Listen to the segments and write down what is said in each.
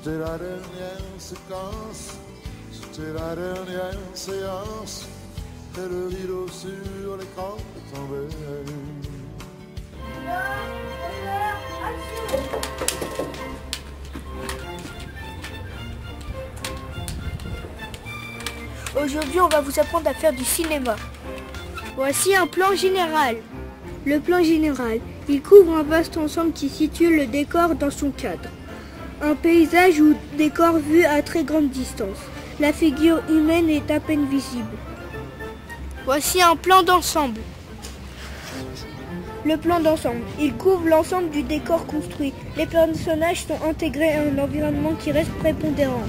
C'était la dernière séquence, c'était la dernière séance, et le rideau sur l'écran est tombé. Aujourd'hui, on va vous apprendre à faire du cinéma. Voici un plan général. Le plan général, il couvre un vaste ensemble qui situe le décor dans son cadre. Un paysage ou décor vu à très grande distance. La figure humaine est à peine visible. Voici un plan d'ensemble. Le plan d'ensemble, il couvre l'ensemble du décor construit. Les personnages sont intégrés à un environnement qui reste prépondérant.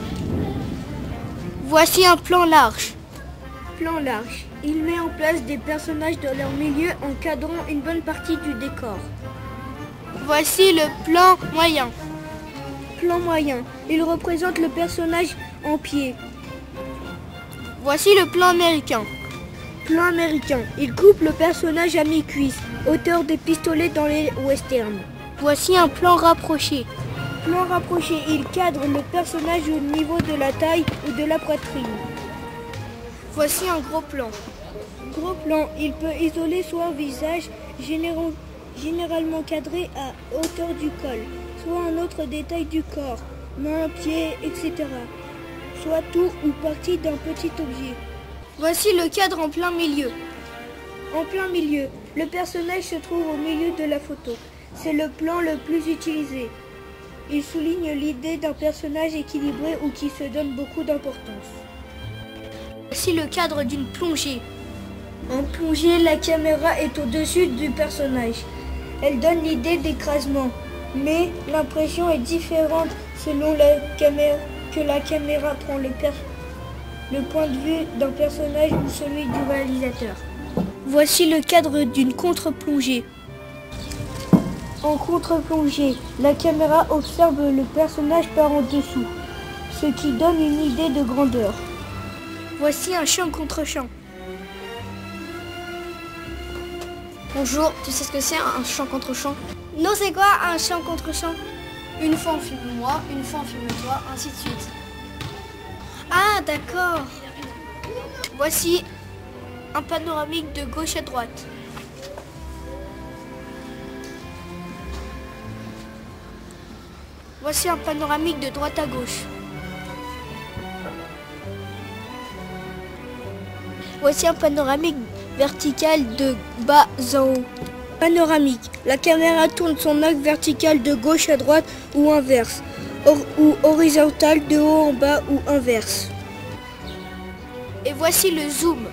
Voici un plan large. Plan large, il met en place des personnages dans leur milieu encadrant une bonne partie du décor. Voici le plan moyen. Plan moyen, il représente le personnage en pied. Voici le plan américain. Plan américain, il coupe le personnage à mi-cuisse, hauteur des pistolets dans les westerns. Voici un plan rapproché. Plan rapproché, il cadre le personnage au niveau de la taille ou de la poitrine. Voici un gros plan. Gros plan, il peut isoler soit un visage généralement cadré à hauteur du col, soit un autre détail du corps, mains, pieds, etc. Soit tout ou partie d'un petit objet. Voici le cadre en plein milieu. En plein milieu, le personnage se trouve au milieu de la photo. C'est le plan le plus utilisé. Il souligne l'idée d'un personnage équilibré ou qui se donne beaucoup d'importance. Voici le cadre d'une plongée. En plongée, la caméra est au-dessus du personnage. Elle donne l'idée d'écrasement, mais l'impression est différente selon que la caméra prend le point de vue d'un personnage ou celui du réalisateur. Voici le cadre d'une contre-plongée. En contre-plongée, la caméra observe le personnage par en dessous, ce qui donne une idée de grandeur. Voici un champ contre champ. Bonjour, tu sais ce que c'est un champ contre champ? Non, c'est quoi un champ contre champ? Une fois on filme moi, une fois on filme toi, ainsi de suite. Ah, d'accord. Voici un panoramique de gauche à droite. Voici un panoramique de droite à gauche. Voici un panoramique vertical de bas en haut. Panoramique. La caméra tourne son axe vertical de gauche à droite ou inverse. Ou horizontal de haut en bas ou inverse. Et voici le zoom.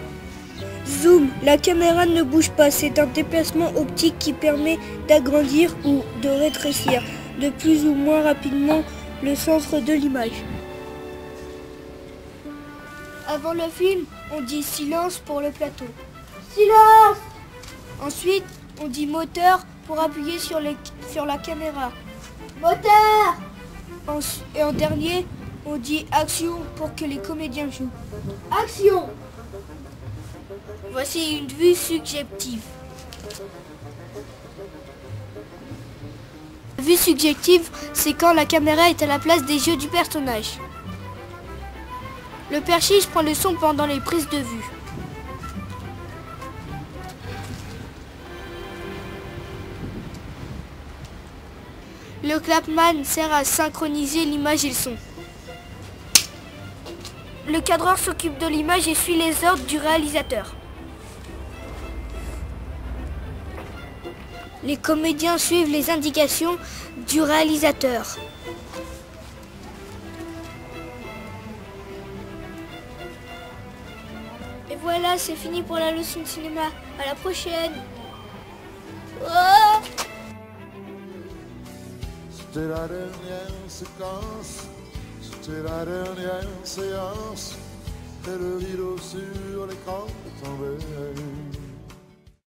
Zoom. La caméra ne bouge pas. C'est un déplacement optique qui permet d'agrandir ou de rétrécir de plus ou moins rapidement le centre de l'image. Avant le film, on dit silence pour le plateau. Silence! Ensuite, on dit moteur pour appuyer sur la caméra. Moteur! Et en dernier, on dit action pour que les comédiens jouent. Action! Voici une vue subjective. La vue subjective, c'est quand la caméra est à la place des yeux du personnage. Le perchiste prend le son pendant les prises de vue. Le clapman sert à synchroniser l'image et le son. Le cadreur s'occupe de l'image et suit les ordres du réalisateur. Les comédiens suivent les indications du réalisateur. Et voilà, c'est fini pour la leçon de cinéma. À la prochaine. Oh! C'était la dernière séquence, c'était la dernière séance, et le rideau sur l'écran est tombé.